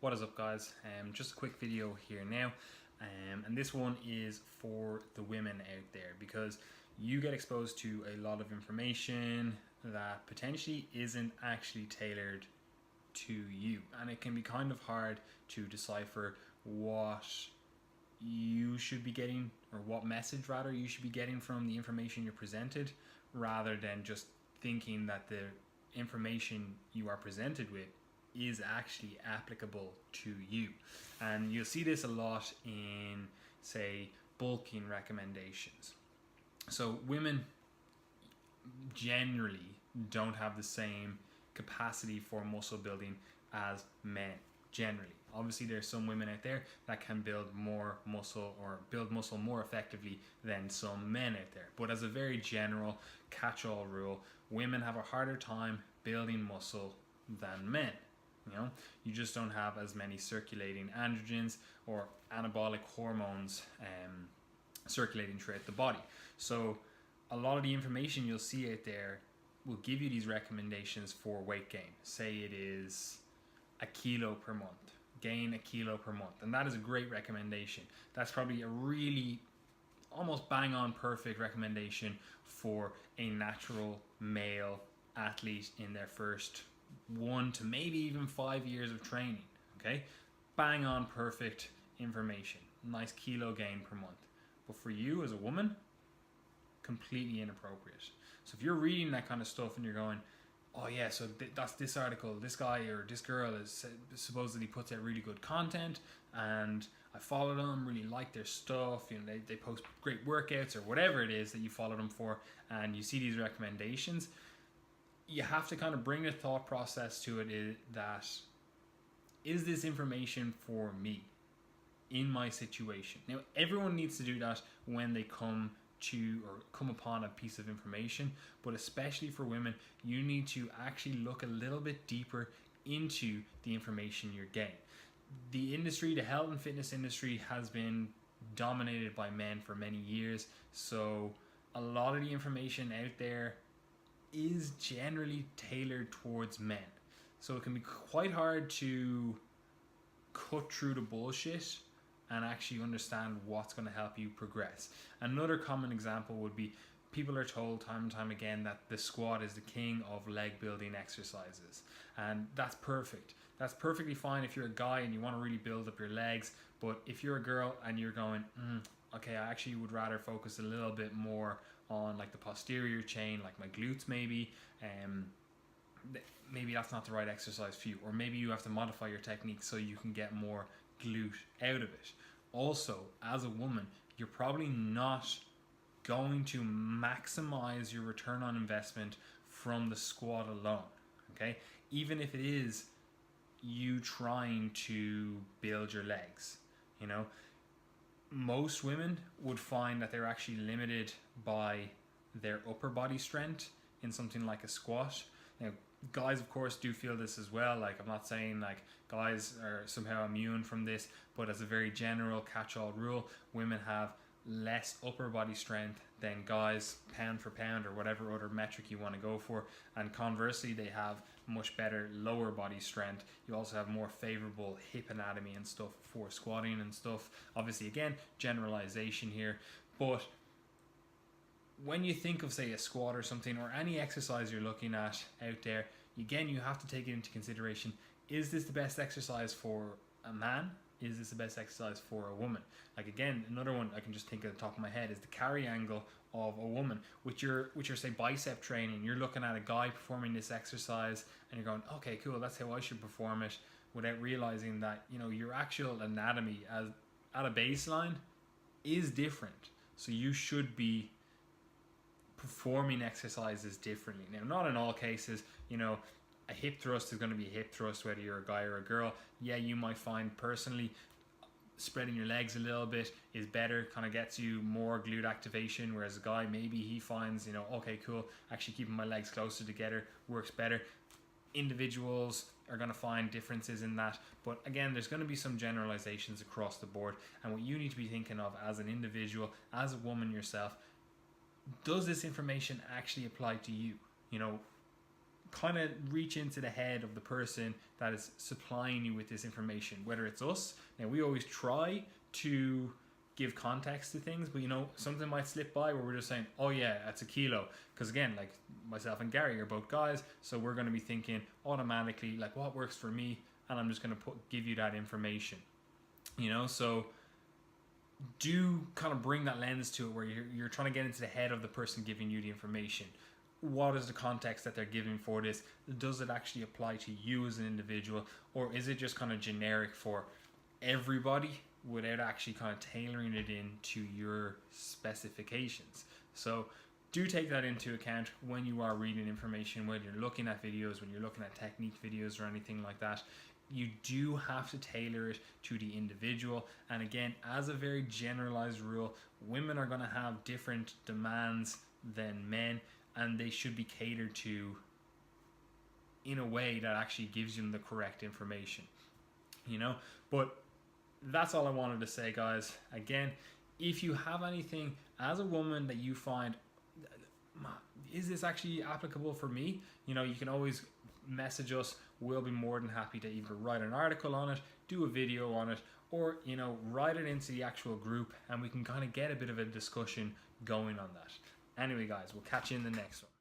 What is up, guys? Just a quick video here now, and this one is for the women out there, because you get exposed to a lot of information that potentially isn't actually tailored to you, and it can be kind of hard to decipher what you should be getting, or what message rather you should be getting from the information you're presented, rather than just thinking that the information you are presented with is actually applicable to you. And you'll see this a lot in, say, bulking recommendations. So women generally don't have the same capacity for muscle building as men generally. Obviously there's some women out there that can build more muscle, or build muscle more effectively than some men out there, but as a very general catch-all rule, women have a harder time building muscle than men. You just don't have as many circulating androgens or anabolic hormones circulating throughout the body. So a lot of the information you'll see out there will give you these recommendations for weight gain. Say it is a kilo per month, gain a kilo per month, and that is a great recommendation. That's probably a really almost bang on perfect recommendation for a natural male athlete in their first 1 to maybe even 5 years of training. Okay, bang on perfect information, nice kilo gain per month. But for you as a woman, completely inappropriate. So if you're reading that kind of stuff and you're going, oh yeah, so that's this article, this guy or this girl is supposedly puts out really good content, and I follow them, really like their stuff, they post great workouts or whatever it is that you follow them for, and you see these recommendations, you have to kind of bring a thought process to it, that is this information for me in my situation? Now, everyone needs to do that when they come upon a piece of information, but especially for women, you need to actually look a little bit deeper into the information you're getting. The industry, the health and fitness industry, has been dominated by men for many years, so a lot of the information out there is generally tailored towards men. So it can be quite hard to cut through the bullshit and actually understand what's going to help you progress. Another common example would be, people are told time and time again that the squat is the king of leg building exercises, and that's perfect. That's perfectly fine if you're a guy and you want to really build up your legs, but if you're a girl and you're going, okay, I actually would rather focus a little bit more on like the posterior chain, like my glutes maybe, maybe that's not the right exercise for you, or maybe you have to modify your technique so you can get more glute out of it. Also, as a woman, you're probably not going to maximize your return on investment from the squat alone, okay? Even if it is you trying to build your legs, most women would find that they're actually limited by their upper body strength in something like a squat. Now, guys of course do feel this as well. Like, I'm not saying like guys are somehow immune from this, but as a very general catch-all rule, women have less upper body strength than guys, pound for pound, or whatever other metric you want to go for, and conversely they have much better lower body strength. You also have more favorable hip anatomy and stuff for squatting and stuff. Obviously, again, generalization here, but when you think of, say, a squat or something, or any exercise you're looking at out there, again, you have to take it into consideration. Is this the best exercise for a man? Is this the best exercise for a woman? Like, again, another one I can just think at the top of my head is the carry angle of a woman. With your say bicep training, you're looking at a guy performing this exercise and you're going, okay, cool, that's how I should perform it, without realizing that your actual anatomy at a baseline is different. So you should be performing exercises differently. Now, not in all cases, a hip thrust is going to be a hip thrust whether you're a guy or a girl. Yeah, you might find personally spreading your legs a little bit is better, kind of gets you more glute activation, whereas a guy, maybe he finds, okay, cool, actually keeping my legs closer together works better. Individuals are going to find differences in that, but again, there's going to be some generalizations across the board, and what you need to be thinking of as an individual, as a woman yourself, does this information actually apply to you? kind of reach into the head of the person that is supplying you with this information, whether it's us. Now, we always try to give context to things, but you know, something might slip by where we're just saying, oh yeah, that's a kilo, because again, like myself and Gary are both guys, so we're going to be thinking automatically like what works for me, and I'm just going to give you that information, you know. So do kind of bring that lens to it where you're trying to get into the head of the person giving you the information. What is the context that they're giving for this? Does it actually apply to you as an individual, or is it just kind of generic for everybody without actually kind of tailoring it into your specifications? So do take that into account when you are reading information, when you're looking at videos, when you're looking at technique videos or anything like that. You do have to tailor it to the individual. And again, as a very generalized rule, women are going to have different demands than men, and they should be catered to in a way that actually gives them the correct information, you know. But that's all I wanted to say, guys. Again, if you have anything as a woman that you find, is this actually applicable for me, you know, you can always message us. We'll be more than happy to either write an article on it, do a video on it, or, you know, write it into the actual group, and we can kind of get a bit of a discussion going on that. Anyway, guys, we'll catch you in the next one.